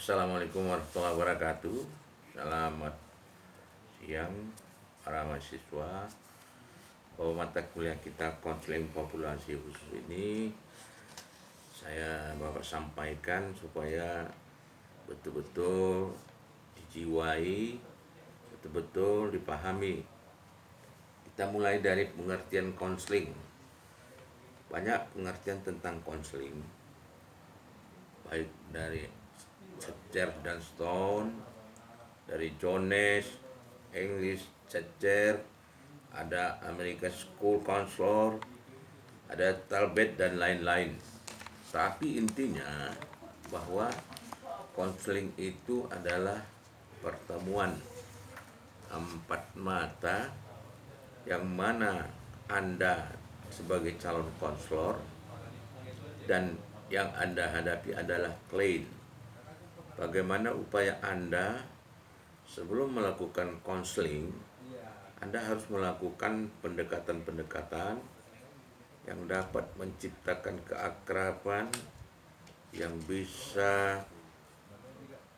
Assalamualaikum warahmatullahi wabarakatuh. Selamat siang para mahasiswa. Bahwa mata kuliah kita konseling populasi khusus ini saya Bapak sampaikan supaya betul-betul dijiwai, betul-betul dipahami. Kita mulai dari pengertian konseling. Banyak pengertian tentang konseling, baik dari Cetcher dan Stone, dari Jones, English, Cetcher, ada American School Counselor, ada Talbot dan lain-lain. Tapi intinya bahwa konseling itu adalah pertemuan empat mata yang mana Anda sebagai calon konselor dan yang Anda hadapi adalah klien. Bagaimana upaya Anda sebelum melakukan konseling, Anda harus melakukan pendekatan-pendekatan yang dapat menciptakan keakraban, yang bisa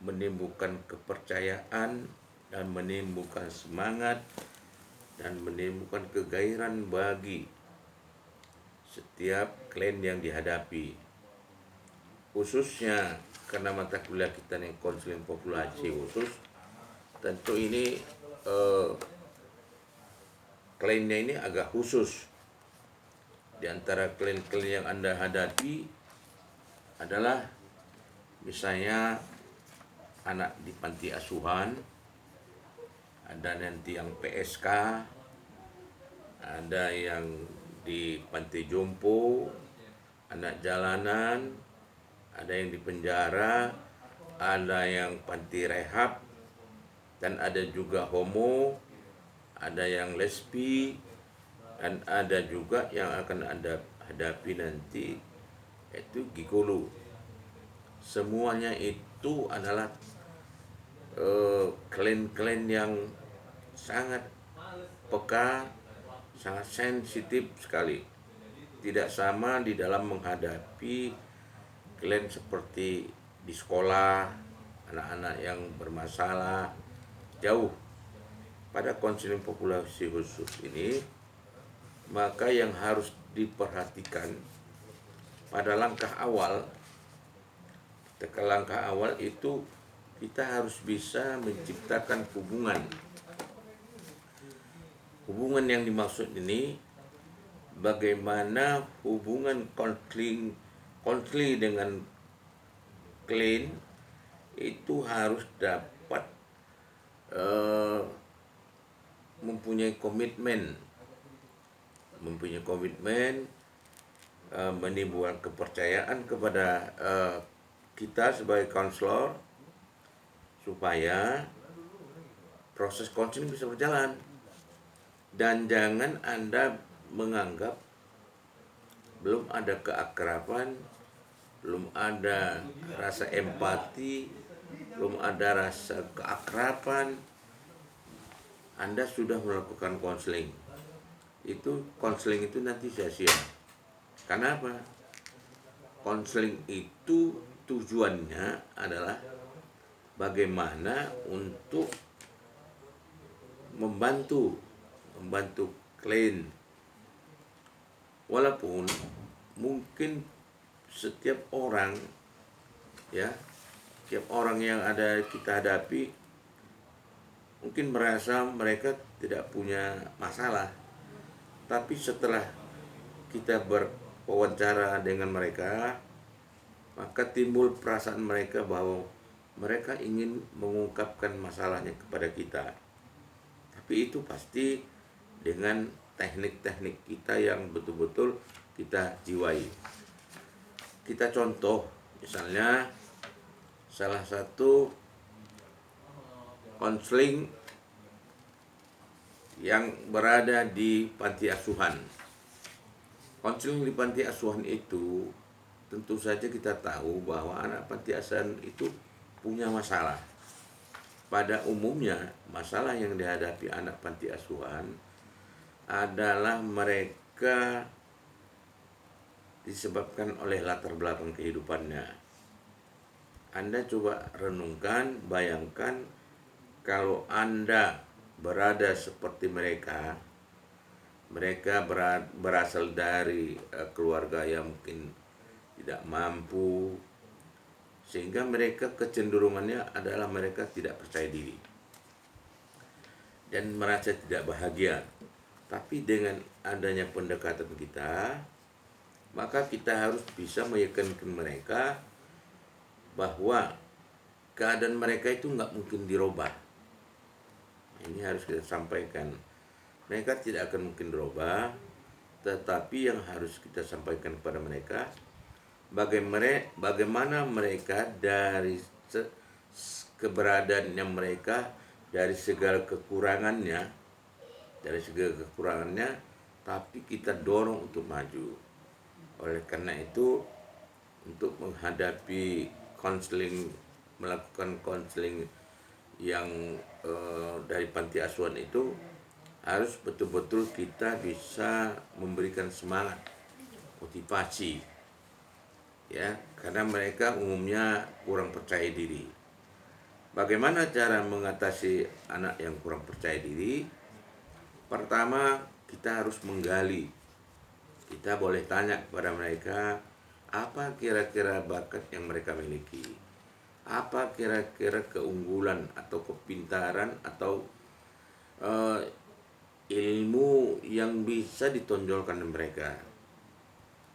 menimbulkan kepercayaan dan menimbulkan semangat dan menimbulkan kegairahan bagi setiap klien yang dihadapi. Khususnya karena mata kuliah kita nih konseling populasi khusus, tentu ini kliennya ini agak khusus. Di antara klien-klien yang Anda hadapi adalah misalnya anak di panti asuhan, ada nanti yang PSK, ada yang di panti jompo, anak jalanan, ada yang di penjara, ada yang panti rehab, dan ada juga homo, ada yang lesbi, dan ada juga yang akan Anda hadapi nanti yaitu gigolo. Semuanya itu adalah klien-klien yang sangat peka, sangat sensitif sekali. Tidak sama di dalam menghadapi klien seperti di sekolah, anak-anak yang bermasalah, jauh. Pada konseling populasi khusus ini, maka yang harus diperhatikan pada langkah awal, itu kita harus bisa menciptakan hubungan. Hubungan yang dimaksud ini bagaimana hubungan konseling dengan klien itu harus dapat mempunyai komitmen, menimbulkan kepercayaan kepada kita sebagai konselor supaya proses konseling bisa berjalan. Dan jangan Anda menganggap belum ada keakraban, belum ada rasa empati, belum ada rasa keakraban, Anda sudah melakukan konseling. Konseling itu nanti sia-sia. Kenapa? Konseling itu tujuannya adalah bagaimana untuk membantu klien. Walaupun mungkin setiap orang yang ada kita hadapi mungkin merasa mereka tidak punya masalah, tapi setelah kita berwawancara dengan mereka, maka timbul perasaan mereka bahwa mereka ingin mengungkapkan masalahnya kepada kita. Tapi itu pasti dengan teknik-teknik kita yang betul-betul kita jiwai. Kita contoh, misalnya salah satu konseling yang berada di panti asuhan. Konseling di panti asuhan itu tentu saja kita tahu bahwa anak panti asuhan itu punya masalah. Pada umumnya masalah yang dihadapi anak panti asuhan adalah mereka disebabkan oleh latar belakang kehidupannya. Anda coba renungkan, bayangkan kalau Anda berada seperti mereka. Mereka berasal dari keluarga yang mungkin tidak mampu, sehingga mereka kecenderungannya adalah mereka tidak percaya diri dan merasa tidak bahagia. Tapi dengan adanya pendekatan kita, maka kita harus bisa meyakinkan mereka bahwa keadaan mereka itu nggak mungkin dirubah. Ini harus kita sampaikan. Mereka tidak akan mungkin dirubah, tetapi yang harus kita sampaikan kepada mereka, bagaimana mereka dari keberadaannya mereka, dari segala kekurangannya, tapi kita dorong untuk maju. Oleh karena itu, untuk menghadapi konseling, melakukan konseling yang dari panti asuhan itu, harus betul-betul kita bisa memberikan semangat, motivasi, ya, karena mereka umumnya kurang percaya diri. Bagaimana cara mengatasi anak yang kurang percaya diri? Pertama, kita harus menggali. Kita boleh tanya kepada mereka, apa kira-kira bakat yang mereka miliki? Apa kira-kira keunggulan atau kepintaran atau ilmu yang bisa ditonjolkan mereka?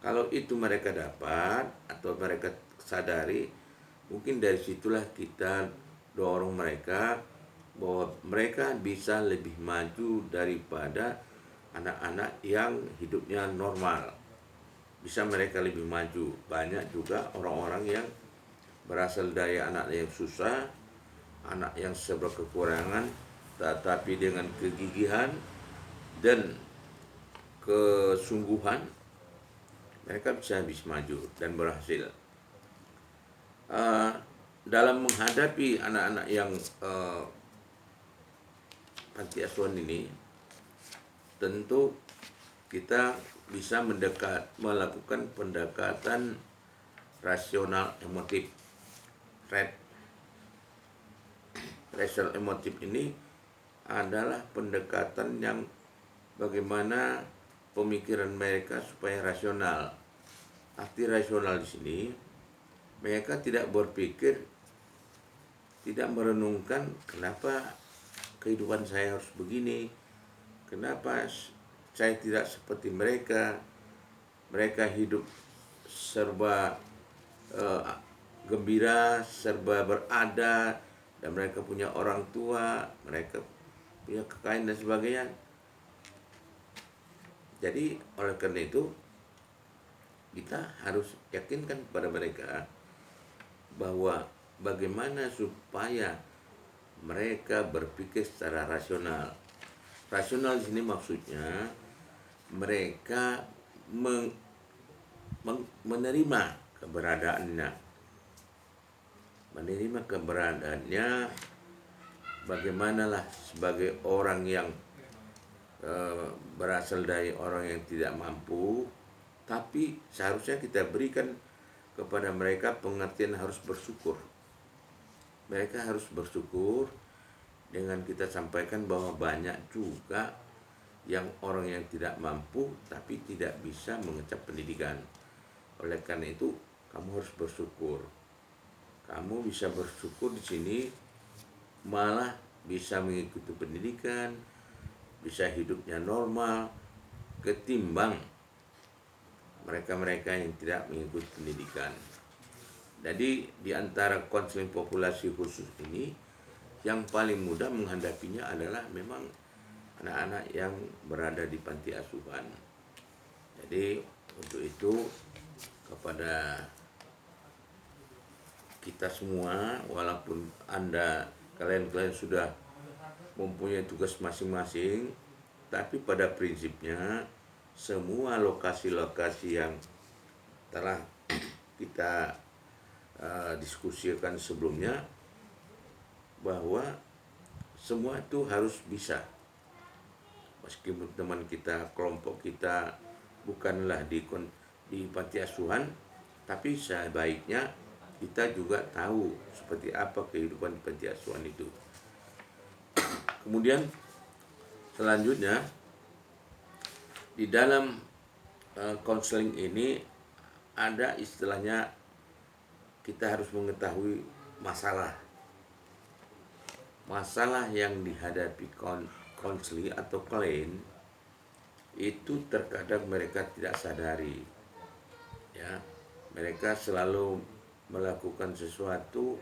Kalau itu mereka dapat atau mereka sadari, mungkin dari situlah kita dorong mereka bahwa mereka bisa lebih maju daripada anak-anak yang hidupnya normal. Bisa mereka lebih maju. Banyak juga orang-orang yang berasal dari anak yang susah, anak yang serba kekurangan, tetapi dengan kegigihan dan kesungguhan mereka bisa maju dan berhasil. Dalam menghadapi anak-anak yang panti asuhan ini, tentu kita bisa melakukan pendekatan rasional emotif. Rasional emotif ini adalah pendekatan yang bagaimana pemikiran mereka supaya rasional. Arti rasional di sini, mereka tidak berpikir, tidak merenungkan kenapa kehidupan saya harus begini, kenapa saya tidak seperti mereka. Mereka hidup serba gembira, serba berada, dan mereka punya orang tua, mereka punya kekayaan dan sebagainya. Jadi oleh karena itu, kita harus yakinkan kepada mereka bahwa bagaimana supaya mereka berpikir secara rasional. Rasional di sini maksudnya mereka menerima keberadaannya. Menerima keberadaannya, bagaimanalah sebagai orang yang berasal dari orang yang tidak mampu, tapi seharusnya kita berikan kepada mereka pengertian harus bersyukur. Mereka harus bersyukur dengan kita sampaikan bahwa banyak juga yang orang yang tidak mampu tapi tidak bisa mengecap pendidikan. Oleh karena itu, kamu harus bersyukur. Kamu bisa bersyukur di sini, malah bisa mengikuti pendidikan, bisa hidupnya normal, ketimbang mereka-mereka yang tidak mengikuti pendidikan. Jadi di antara konseling populasi khusus ini, yang paling mudah menghadapinya adalah memang anak-anak yang berada di panti asuhan. Jadi untuk itu, kepada kita semua, walaupun kalian sudah mempunyai tugas masing-masing, tapi pada prinsipnya semua lokasi-lokasi yang telah kita diskusikan sebelumnya, bahwa semua itu harus bisa. Meskipun teman kita, kelompok kita bukanlah di panti asuhan, tapi sebaiknya kita juga tahu seperti apa kehidupan di panti asuhan itu. Kemudian selanjutnya di dalam konseling ini ada istilahnya kita harus mengetahui masalah yang dihadapi konseling atau klien itu terkadang mereka tidak sadari, ya, mereka selalu melakukan sesuatu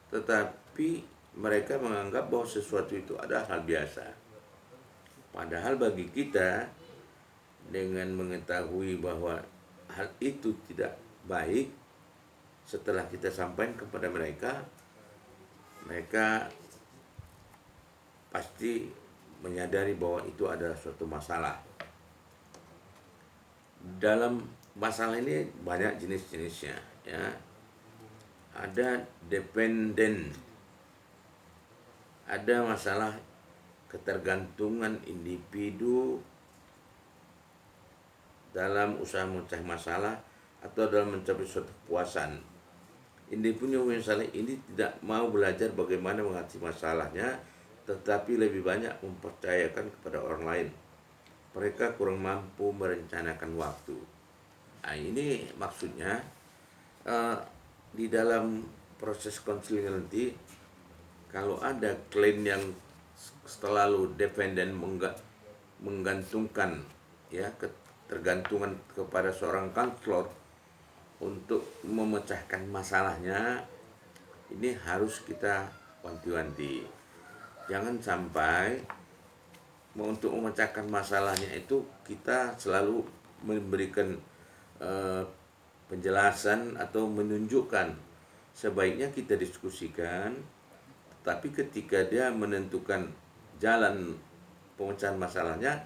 tetapi mereka menganggap bahwa sesuatu itu adalah hal biasa. Padahal bagi kita, dengan mengetahui bahwa hal itu tidak baik, setelah kita sampaikan kepada mereka, mereka pasti menyadari bahwa itu adalah suatu masalah. Dalam masalah ini banyak jenis-jenisnya, ya. Ada dependen, ada masalah ketergantungan individu dalam usaha memecah masalah atau dalam mencapai suatu kepuasan. Individu misalnya ini tidak mau belajar bagaimana mengatasi masalahnya, tetapi lebih banyak mempercayakan kepada orang lain. Mereka kurang mampu merencanakan waktu. Nah, ini maksudnya di dalam proses konseling nanti, kalau ada klien yang selalu dependen, menggantungkan, ya, ketergantungan kepada seorang konselor untuk memecahkan masalahnya, ini harus kita wanti-wanti. Jangan sampai untuk memecahkan masalahnya itu kita selalu memberikan penjelasan atau menunjukkan. Sebaiknya kita diskusikan, tapi ketika dia menentukan jalan pemecahan masalahnya,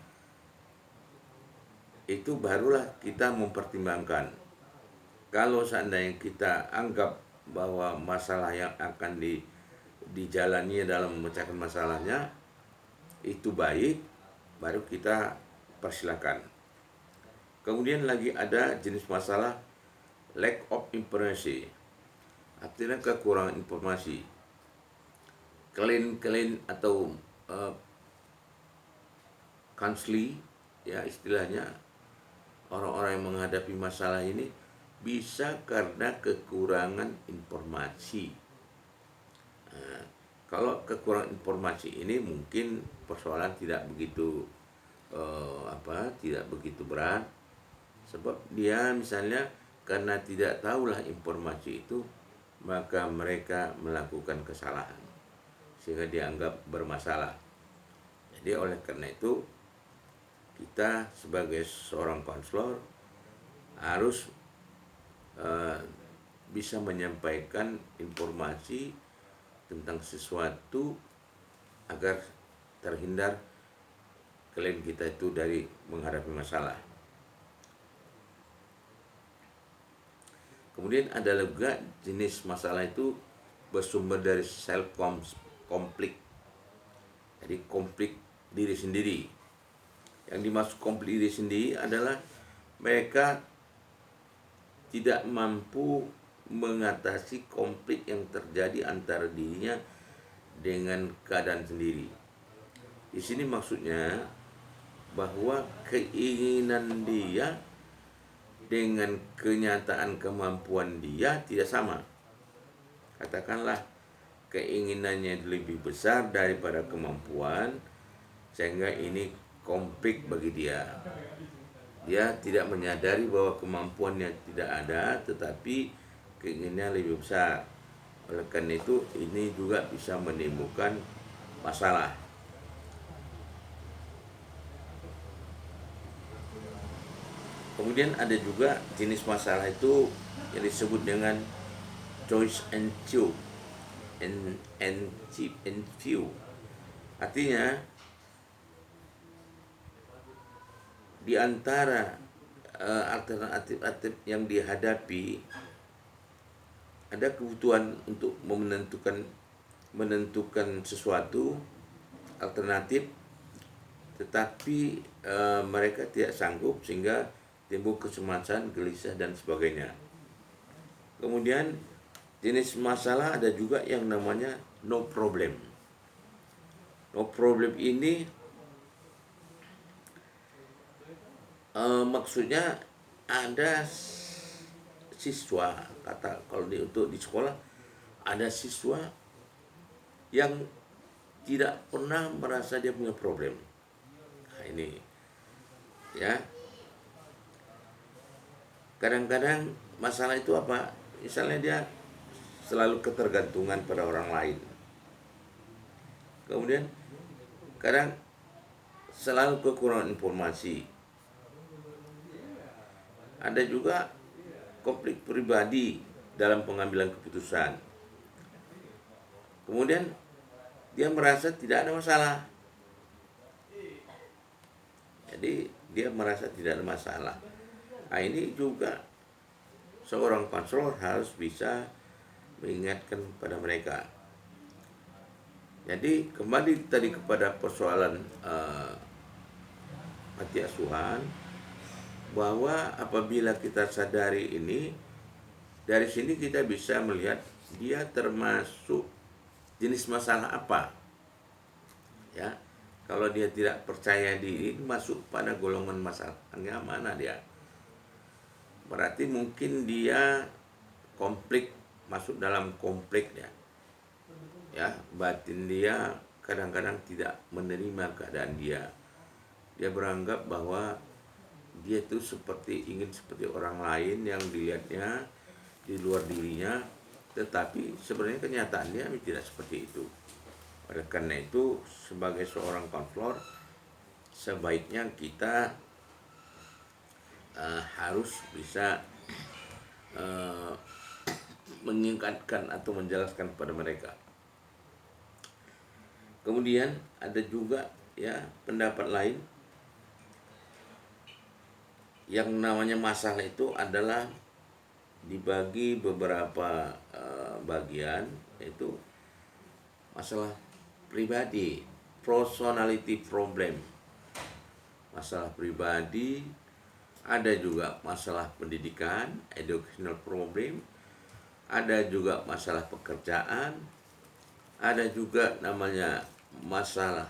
itu barulah kita mempertimbangkan. Kalau seandainya kita anggap bahwa masalah yang akan dijalani dalam memecahkan masalahnya itu baik, baru kita persilakan. Kemudian lagi ada jenis masalah lack of information, artinya kekurangan informasi. Klien atau counseling, ya, istilahnya orang-orang yang menghadapi masalah ini bisa karena kekurangan informasi. Nah, kalau kekurangan informasi ini mungkin persoalan tidak begitu tidak begitu berat, sebab dia misalnya karena tidak tahulah informasi itu, maka mereka melakukan kesalahan sehingga dianggap bermasalah. Jadi oleh karena itu kita sebagai seorang konselor harus bisa menyampaikan informasi tentang sesuatu agar terhindar klien kita itu dari menghadapi masalah. Kemudian ada juga jenis masalah itu bersumber dari self konflik. Jadi konflik diri sendiri. Yang dimaksud konflik diri sendiri adalah mereka tidak mampu mengatasi konflik yang terjadi antara dirinya dengan keadaan sendiri. Di sini maksudnya bahwa keinginan dia dengan kenyataan kemampuan dia tidak sama. Katakanlah keinginannya lebih besar daripada kemampuan, sehingga ini konflik bagi dia. Dia tidak menyadari bahwa kemampuannya tidak ada, tetapi keinginannya lebih besar. Oleh karena itu, ini juga bisa menimbulkan masalah. Kemudian ada juga jenis masalah itu yang disebut dengan choice and few. Artinya di antara alternatif yang dihadapi ada kebutuhan untuk menentukan sesuatu alternatif, tetapi mereka tidak sanggup sehingga timbul kecemasan, gelisah dan sebagainya. Kemudian jenis masalah ada juga yang namanya no problem. No problem ini maksudnya ada siswa, kata kalau untuk di sekolah, ada siswa yang tidak pernah merasa dia punya problem. Nah, ini ya, kadang-kadang masalah itu apa, misalnya dia selalu ketergantungan pada orang lain, kemudian kadang selalu kekurangan informasi, ada juga konflik pribadi dalam pengambilan keputusan, kemudian dia merasa tidak ada masalah. Jadi dia merasa tidak ada masalah. Nah, ini juga seorang konselor harus bisa mengingatkan pada mereka. Jadi kembali tadi kepada persoalan panti asuhan, bahwa apabila kita sadari ini, dari sini kita bisa melihat dia termasuk jenis masalah apa. Ya, kalau dia tidak percaya diri, masuk pada golongan masalahnya mana dia? Berarti mungkin dia konflik, masuk dalam konflik ya. Ya, batin dia kadang-kadang tidak menerima keadaan dia. Dia beranggap bahwa dia itu ingin seperti orang lain yang dilihatnya di luar dirinya, tetapi sebenarnya kenyataannya tidak seperti itu. Oleh karena itu, sebagai seorang konselor, sebaiknya kita harus bisa mengingatkan atau menjelaskan kepada mereka. Kemudian ada juga ya pendapat lain, yang namanya masalah itu adalah dibagi beberapa bagian, yaitu masalah pribadi, personality problem, masalah pribadi, ada juga masalah pendidikan, educational problem, ada juga masalah pekerjaan, ada juga namanya masalah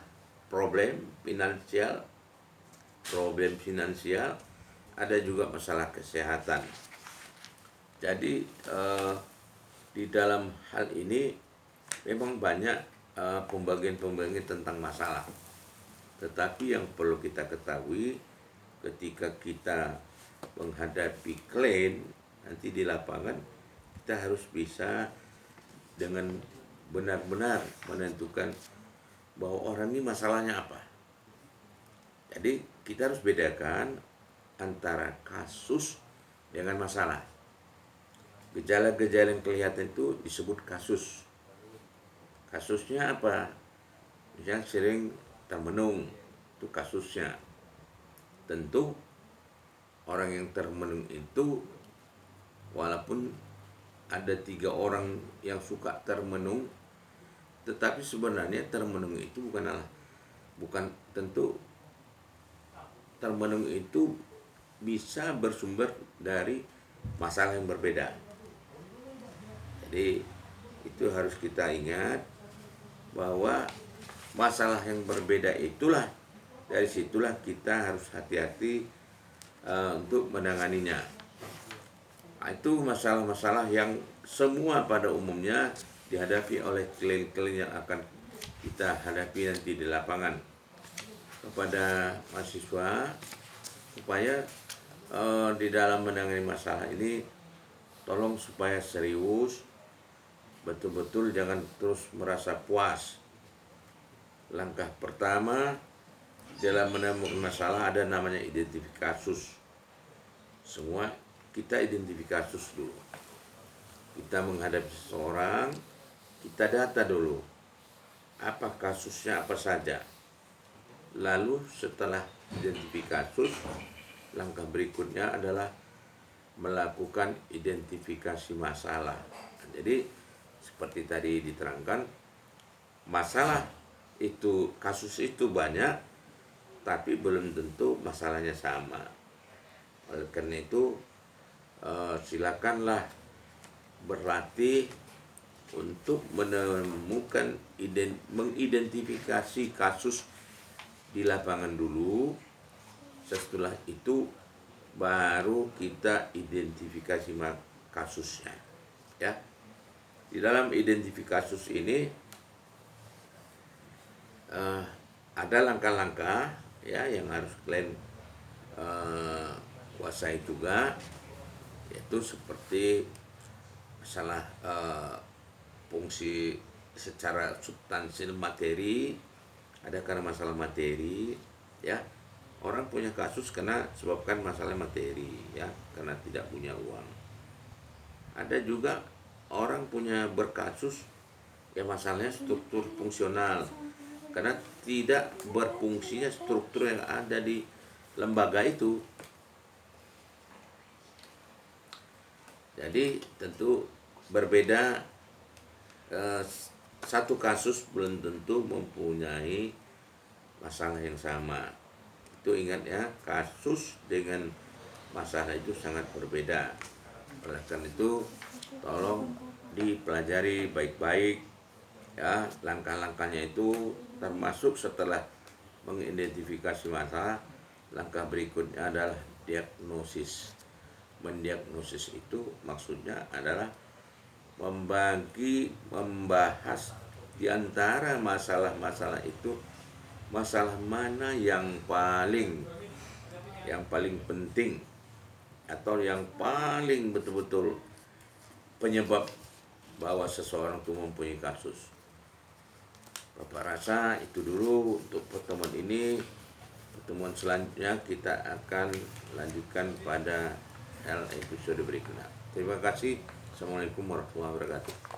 problem finansial, ada juga masalah kesehatan. Jadi di dalam hal ini memang banyak pembagian-pembagian tentang masalah. Tetapi yang perlu kita ketahui, ketika kita menghadapi klien nanti di lapangan, kita harus bisa dengan benar-benar menentukan bahwa orang ini masalahnya apa. Jadi kita harus bedakan antara kasus dengan masalah. Gejala-gejala yang kelihatan itu disebut kasus. Kasusnya apa? Misalnya sering termenung, itu kasusnya. Tentu orang yang termenung itu, walaupun ada 3 orang yang suka termenung, tetapi sebenarnya termenung itu bukan tentu termenung itu bisa bersumber dari masalah yang berbeda. Jadi itu harus kita ingat bahwa masalah yang berbeda itulah, dari situlah kita harus hati-hati untuk menanganinya. Itu masalah-masalah yang semua pada umumnya dihadapi oleh klien-klien yang akan kita hadapi nanti di lapangan. Kepada mahasiswa, supaya di dalam menangani masalah ini, tolong supaya serius, betul-betul jangan terus merasa puas. Langkah pertama dalam menemukan masalah ada namanya identifikasi kasus. Semua kita identifikasi kasus dulu. Kita menghadapi seseorang, kita data dulu apa kasusnya apa saja. Lalu setelah identifikasi kasus, langkah berikutnya adalah melakukan identifikasi masalah. Jadi seperti tadi diterangkan, masalah itu, kasus itu banyak, tapi belum tentu masalahnya sama. Oleh karena itu silakanlah berlatih untuk menemukan mengidentifikasi kasus di lapangan dulu. Setelah itu baru kita identifikasi kasusnya, ya. Di dalam identifikasi kasus ini ada langkah-langkah ya yang harus kalian kuasai juga, yaitu seperti masalah fungsi secara substansial materi. Ada karena masalah materi, ya. Orang punya kasus karena sebabkan masalah materi, ya, karena tidak punya uang. Ada juga orang punya berkasus ya masalahnya struktur fungsional, karena tidak berfungsinya struktur yang ada di lembaga itu. Jadi tentu berbeda, satu kasus belum tentu mempunyai masalah yang sama. Itu ingat ya, kasus dengan masalah itu sangat berbeda. Oleh karena itu tolong dipelajari baik-baik ya langkah-langkahnya itu, termasuk setelah mengidentifikasi masalah, langkah berikutnya adalah diagnosis. Mendiagnosis itu maksudnya adalah membahas di antara masalah-masalah itu, masalah mana yang paling penting atau yang paling betul-betul penyebab bahwa seseorang itu mempunyai kasus. Bapak rasa itu dulu untuk pertemuan ini. Pertemuan selanjutnya kita akan lanjutkan pada episode berikutnya. Terima kasih. Assalamualaikum warahmatullahi wabarakatuh.